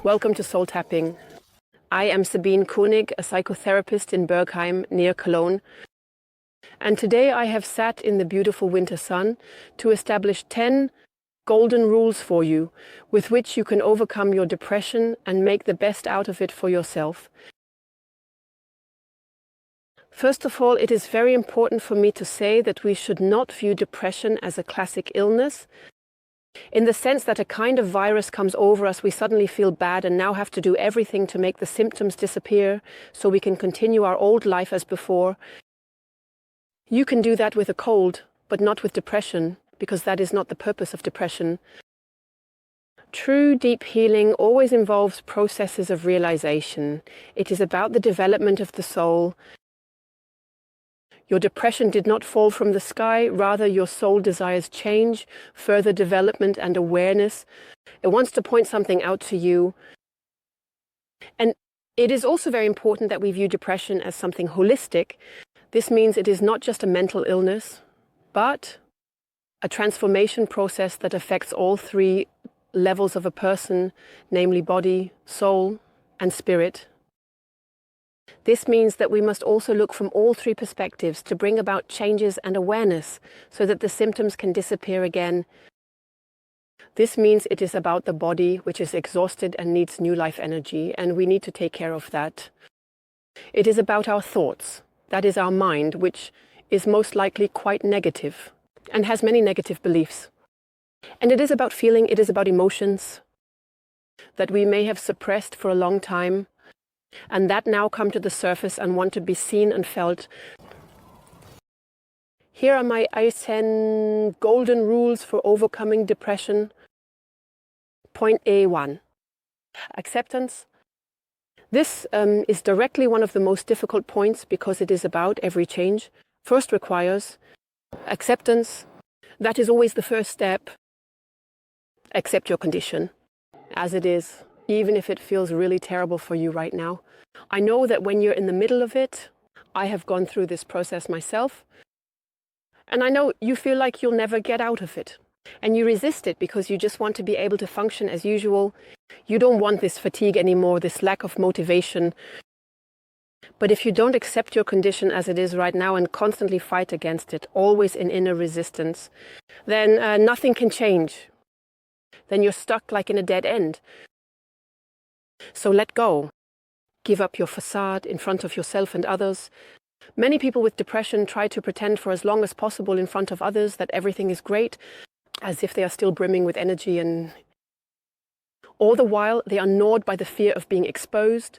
Welcome to Soul Tapping. I am Sabine König, a psychotherapist in Bergheim near Cologne. And today I have sat in the beautiful winter sun to establish 10 golden rules for you with which you can overcome your depression and make the best out of it for yourself. First of all, it is very important for me to say that we should not view depression as a classic illness, in the sense that a kind of virus comes over us, we suddenly feel bad and now have to do everything to make the symptoms disappear so we can continue our old life as before. You can do that with a cold, but not with depression, because that is not the purpose of depression. True deep healing always involves processes of realization. It is about the development of the soul. Your depression did not fall from the sky, rather your soul desires change, further development and awareness. It wants to point something out to you. And it is also very important that we view depression as something holistic. This means it is not just a mental illness, but a transformation process that affects all three levels of a person, namely body, soul, and spirit. This means that we must also look from all three perspectives to bring about changes and awareness so that the symptoms can disappear again. This means it is about the body, which is exhausted and needs new life energy, and we need to take care of that. It is about our thoughts, that is our mind, which is most likely quite negative and has many negative beliefs. And it is about feeling, it is about emotions that we may have suppressed for a long time, and that now come to the surface and want to be seen and felt. Here are my 10 golden rules for overcoming depression. Point A1, acceptance. This is directly one of the most difficult points because it is about every change. First requires acceptance. That is always the first step. Accept your condition as it is, even if it feels really terrible for you right now. I know that when you're in the middle of it, I have gone through this process myself, and I know you feel like you'll never get out of it. And you resist it because you just want to be able to function as usual. You don't want this fatigue anymore, this lack of motivation. But if you don't accept your condition as it is right now and constantly fight against it, always in inner resistance, then nothing can change. Then you're stuck like in a dead end. So let go. Give up your facade in front of yourself and others. Many people with depression try to pretend for as long as possible in front of others that everything is great, as if they are still brimming with energy, and all the while they are gnawed by the fear of being exposed.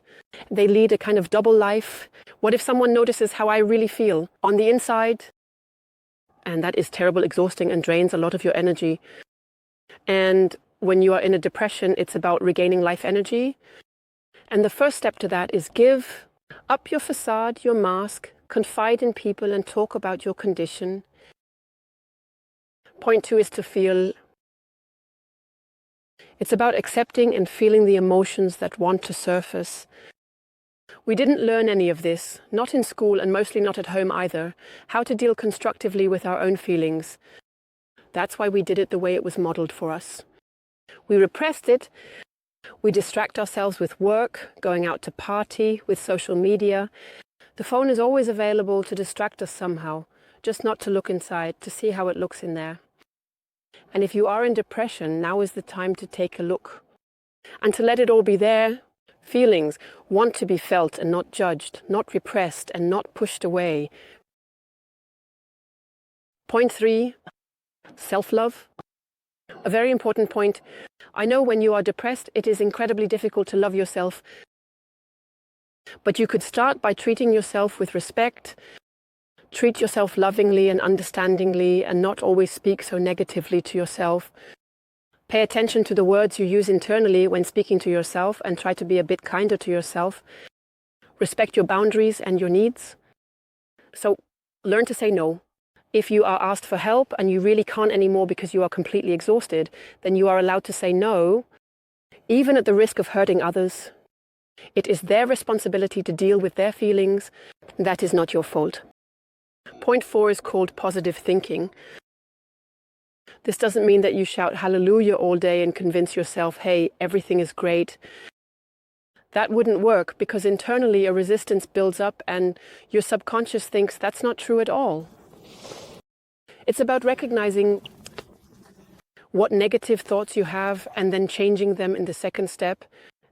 They lead a kind of double life. What if someone notices how I really feel on the inside? And that is terrible, exhausting, and drains a lot of your energy. And when you are in a depression, it's about regaining life energy. And the first step to that is give up your facade, your mask, confide in people and talk about your condition. Point 2 is to feel. It's about accepting and feeling the emotions that want to surface. We didn't learn any of this, not in school and mostly not at home either, how to deal constructively with our own feelings. That's why we did it the way it was modeled for us. We repressed it. We distract ourselves with work, going out to party, with social media. The phone is always available to distract us somehow, just not to look inside, to see how it looks in there. And if you are in depression, now is the time to take a look and to let it all be there. Feelings want to be felt and not judged, not repressed and not pushed away. Point 3, self-love. A very important point. I know when you are depressed, it is incredibly difficult to love yourself. But you could start by treating yourself with respect. Treat yourself lovingly and understandingly and not always speak so negatively to yourself. Pay attention to the words you use internally when speaking to yourself and try to be a bit kinder to yourself. Respect your boundaries and your needs. So learn to say no. If you are asked for help and you really can't anymore because you are completely exhausted, then you are allowed to say no, even at the risk of hurting others. It is their responsibility to deal with their feelings. That is not your fault. Point 4 is called positive thinking. This doesn't mean that you shout hallelujah all day and convince yourself, hey, everything is great. That wouldn't work because internally a resistance builds up and your subconscious thinks that's not true at all. It's about recognizing what negative thoughts you have and then changing them in the second step.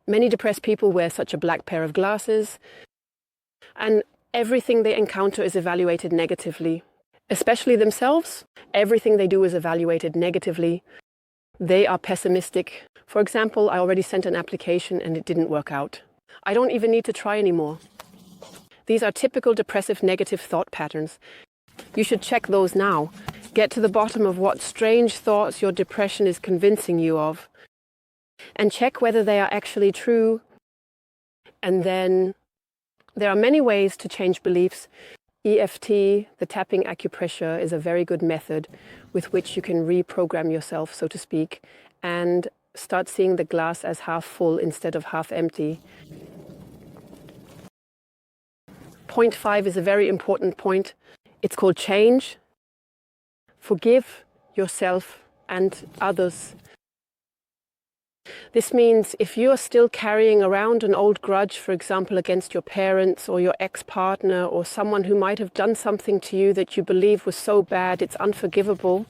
Many depressed people wear such a black pair of glasses, and everything they encounter is evaluated negatively. Especially themselves, everything they do is evaluated negatively. They are pessimistic. For example, I already sent an application and it didn't work out. I don't even need to try anymore. These are typical depressive negative thought patterns. You should check those now. Get to the bottom of what strange thoughts your depression is convincing you of, and check whether they are actually true. And then there are many ways to change beliefs. EFT, the tapping acupressure, is a very good method with which you can reprogram yourself, so to speak, and start seeing the glass as half full instead of half empty. Point 5 is a very important point. It's called change. Forgive yourself and others. This means if you are still carrying around an old grudge, for example, against your parents or your ex-partner or someone who might have done something to you that you believe was so bad it's unforgivable,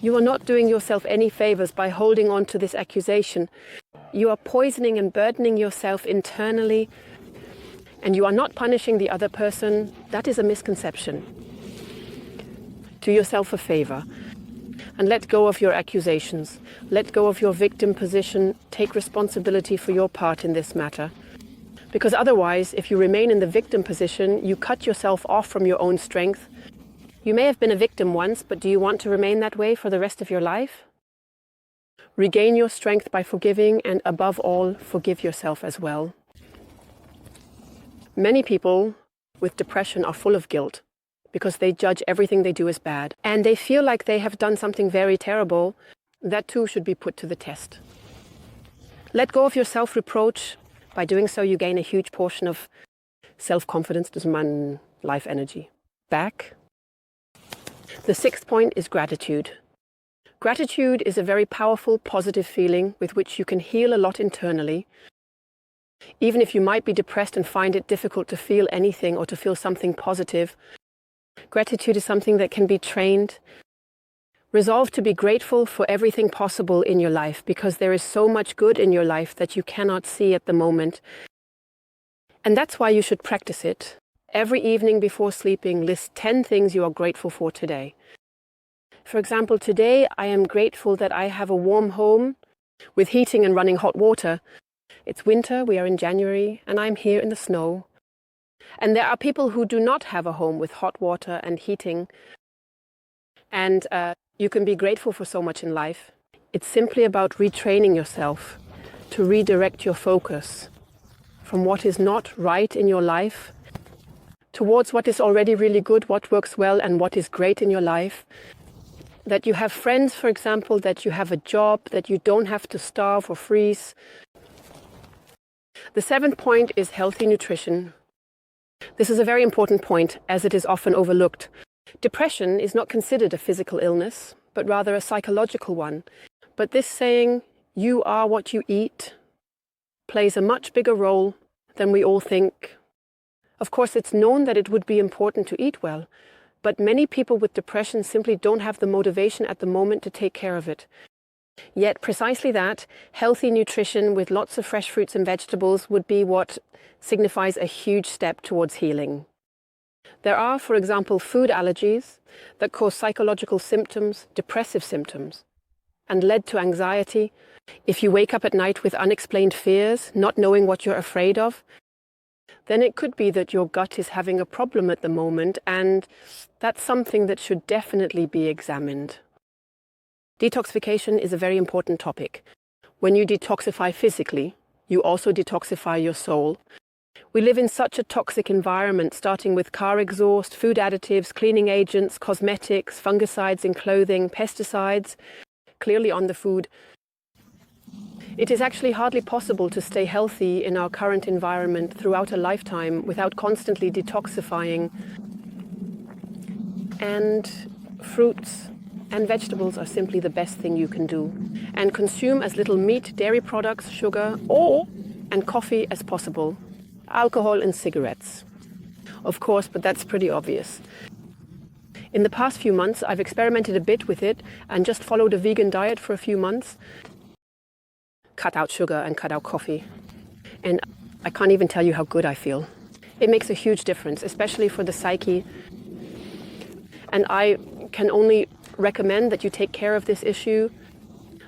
you are not doing yourself any favors by holding on to this accusation. You are poisoning and burdening yourself internally, and you are not punishing the other person. That is a misconception. Do yourself a favor and let go of your accusations. Let go of your victim position. Take responsibility for your part in this matter. Because otherwise, if you remain in the victim position, you cut yourself off from your own strength. You may have been a victim once, but do you want to remain that way for the rest of your life? Regain your strength by forgiving, and above all, forgive yourself as well. Many people with depression are full of guilt because they judge everything they do as bad, and they feel like they have done something very terrible. That too should be put to the test. Let go of your self-reproach. By doing so, you gain a huge portion of self-confidence, dus man life energy, back. The 6th point is gratitude. Gratitude is a very powerful, positive feeling with which you can heal a lot internally. Even if you might be depressed and find it difficult to feel anything or to feel something positive, gratitude is something that can be trained. Resolve to be grateful for everything possible in your life, because there is so much good in your life that you cannot see at the moment. And that's why you should practice it. Every evening before sleeping, list 10 things you are grateful for today. For example, today I am grateful that I have a warm home with heating and running hot water. It's winter, we are in January, and I'm here in the snow. And there are people who do not have a home with hot water and heating. And you can be grateful for so much in life. It's simply about retraining yourself to redirect your focus from what is not right in your life towards what is already really good, what works well, and what is great in your life. That you have friends, for example, that you have a job, that you don't have to starve or freeze. The 7th point is healthy nutrition. This is a very important point, as it is often overlooked. Depression is not considered a physical illness, but rather a psychological one. But this saying, "you are what you eat," plays a much bigger role than we all think. Of course, it's known that it would be important to eat well, but many people with depression simply don't have the motivation at the moment to take care of it. Yet precisely that, healthy nutrition with lots of fresh fruits and vegetables would be what signifies a huge step towards healing. There are, for example, food allergies that cause psychological symptoms, depressive symptoms, and lead to anxiety. If you wake up at night with unexplained fears, not knowing what you're afraid of, then it could be that your gut is having a problem at the moment, and that's something that should definitely be examined. Detoxification is a very important topic. When you detoxify physically, you also detoxify your soul. We live in such a toxic environment, starting with car exhaust, food additives, cleaning agents, cosmetics, fungicides in clothing, pesticides, clearly on the food. It is actually hardly possible to stay healthy in our current environment throughout a lifetime without constantly detoxifying. And fruits and vegetables are simply the best thing you can do. And consume as little meat, dairy products, sugar, and coffee as possible. Alcohol and cigarettes. Of course, but that's pretty obvious. In the past few months, I've experimented a bit with it and just followed a vegan diet for a few months. Cut out sugar and cut out coffee. And I can't even tell you how good I feel. It makes a huge difference, especially for the psyche. And I can only recommend that you take care of this issue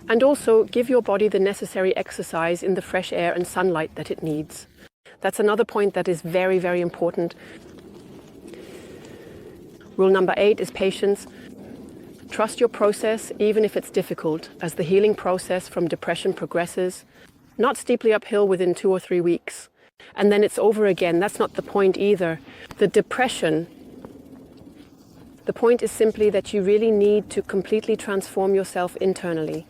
and also give your body the necessary exercise in the fresh air and sunlight that it needs. That's another point that is very, very important. Rule number 8 is patience. Trust your process, even if it's difficult, as the healing process from depression progresses, not steeply uphill within 2 or 3 weeks. And then it's over again. That's not the point either. The point is simply that you really need to completely transform yourself internally.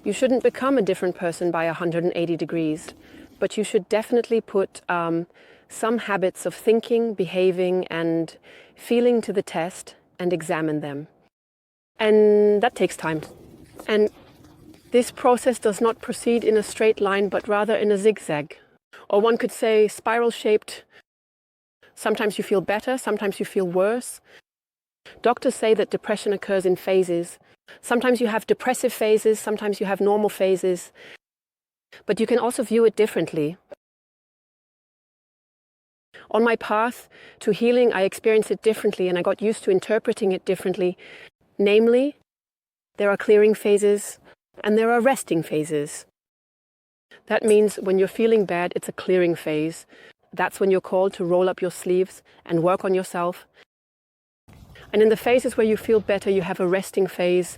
You shouldn't become a different person by 180 degrees, but you should definitely put some habits of thinking, behaving, and feeling to the test and examine them. And that takes time. And this process does not proceed in a straight line, but rather in a zigzag. Or one could say spiral-shaped. Sometimes you feel better, sometimes you feel worse. Doctors say that depression occurs in phases. Sometimes you have depressive phases, sometimes you have normal phases. But you can also view it differently. On my path to healing, I experienced it differently and I got used to interpreting it differently. Namely, there are clearing phases and there are resting phases. That means when you're feeling bad, it's a clearing phase. That's when you're called to roll up your sleeves and work on yourself. And in the phases where you feel better, you have a resting phase.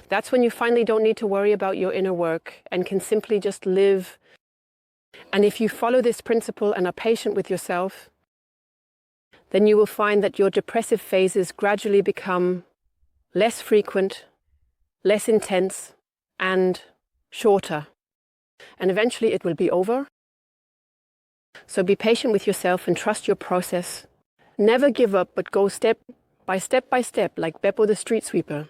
That's when you finally don't need to worry about your inner work and can simply just live. And if you follow this principle and are patient with yourself, then you will find that your depressive phases gradually become less frequent, less intense, and shorter. And eventually it will be over. So be patient with yourself and trust your process. Never give up, but go step by step, like Beppo the street sweeper.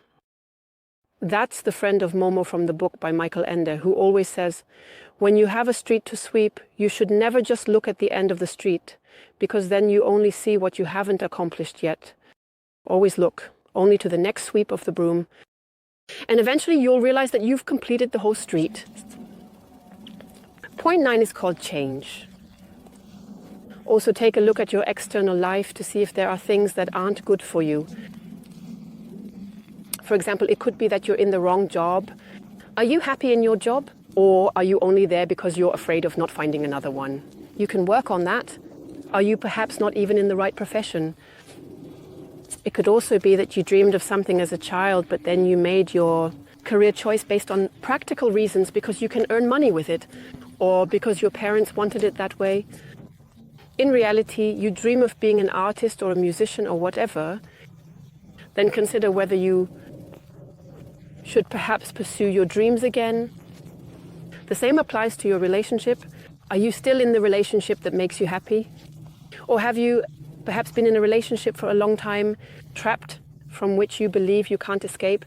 That's the friend of Momo from the book by Michael Ende, who always says, when you have a street to sweep, you should never just look at the end of the street, because then you only see what you haven't accomplished yet. Always look only to the next sweep of the broom. And eventually you'll realize that you've completed the whole street. Point 9 is called change. Also take a look at your external life to see if there are things that aren't good for you. For example, it could be that you're in the wrong job. Are you happy in your job? Or are you only there because you're afraid of not finding another one? You can work on that. Are you perhaps not even in the right profession? It could also be that you dreamed of something as a child, but then you made your career choice based on practical reasons because you can earn money with it, or because your parents wanted it that way. In reality, you dream of being an artist or a musician or whatever. Then consider whether you should perhaps pursue your dreams again. The same applies to your relationship. Are you still in the relationship that makes you happy? Or have you perhaps been in a relationship for a long time, trapped, from which you believe you can't escape,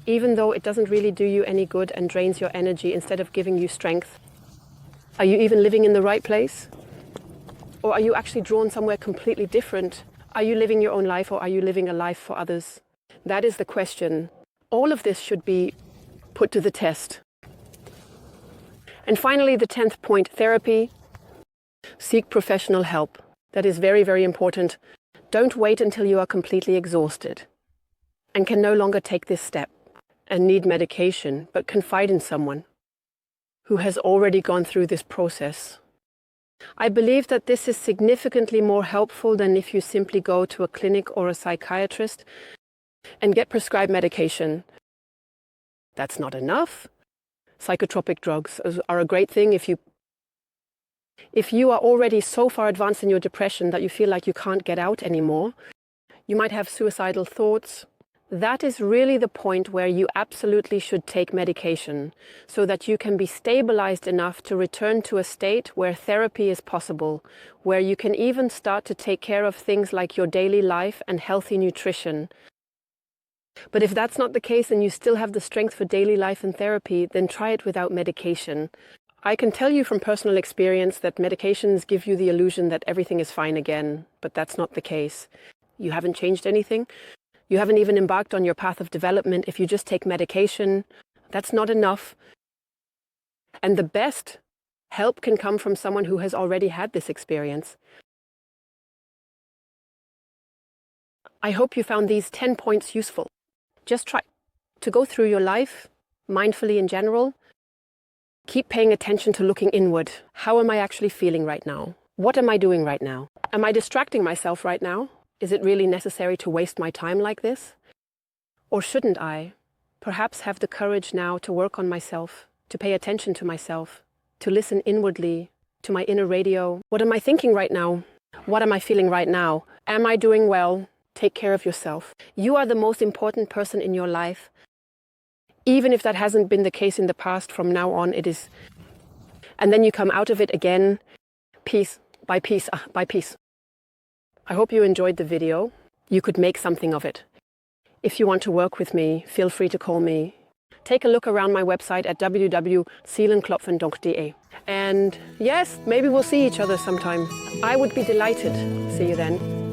even though it doesn't really do you any good and drains your energy instead of giving you strength? Are you even living in the right place? Or are you actually drawn somewhere completely different? Are you living your own life, or are you living a life for others? That is the question. All of this should be put to the test. And finally, the 10th point, therapy. Seek professional help. That is very, very important. Don't wait until you are completely exhausted and can no longer take this step and need medication, but confide in someone who has already gone through this process. I believe that this is significantly more helpful than if you simply go to a clinic or a psychiatrist and get prescribed medication. That's not enough. Psychotropic drugs are a great thing if you are already so far advanced in your depression that you feel like you can't get out anymore. You might have suicidal thoughts. That is really the point where you absolutely should take medication so that you can be stabilized enough to return to a state where therapy is possible, where you can even start to take care of things like your daily life and healthy nutrition. But if that's not the case and you still have the strength for daily life and therapy, then try it without medication. I can tell you from personal experience that medications give you the illusion that everything is fine again, but that's not the case. You haven't changed anything. You haven't even embarked on your path of development. If you just take medication, that's not enough. And the best help can come from someone who has already had this experience. I hope you found these 10 points useful. Just try to go through your life mindfully in general. Keep paying attention to looking inward. How am I actually feeling right now? What am I doing right now? Am I distracting myself right now? Is it really necessary to waste my time like this? Or shouldn't I perhaps have the courage now to work on myself, to pay attention to myself, to listen inwardly to my inner radio? What am I thinking right now? What am I feeling right now? Am I doing well? Take care of yourself. You are the most important person in your life. Even if that hasn't been the case in the past, from now on it is. And then you come out of it again, piece by piece by piece. I hope you enjoyed the video. You could make something of it. If you want to work with me, feel free to call me. Take a look around my website at www.seelenklopfen.de. And yes, maybe we'll see each other sometime. I would be delighted. See you then.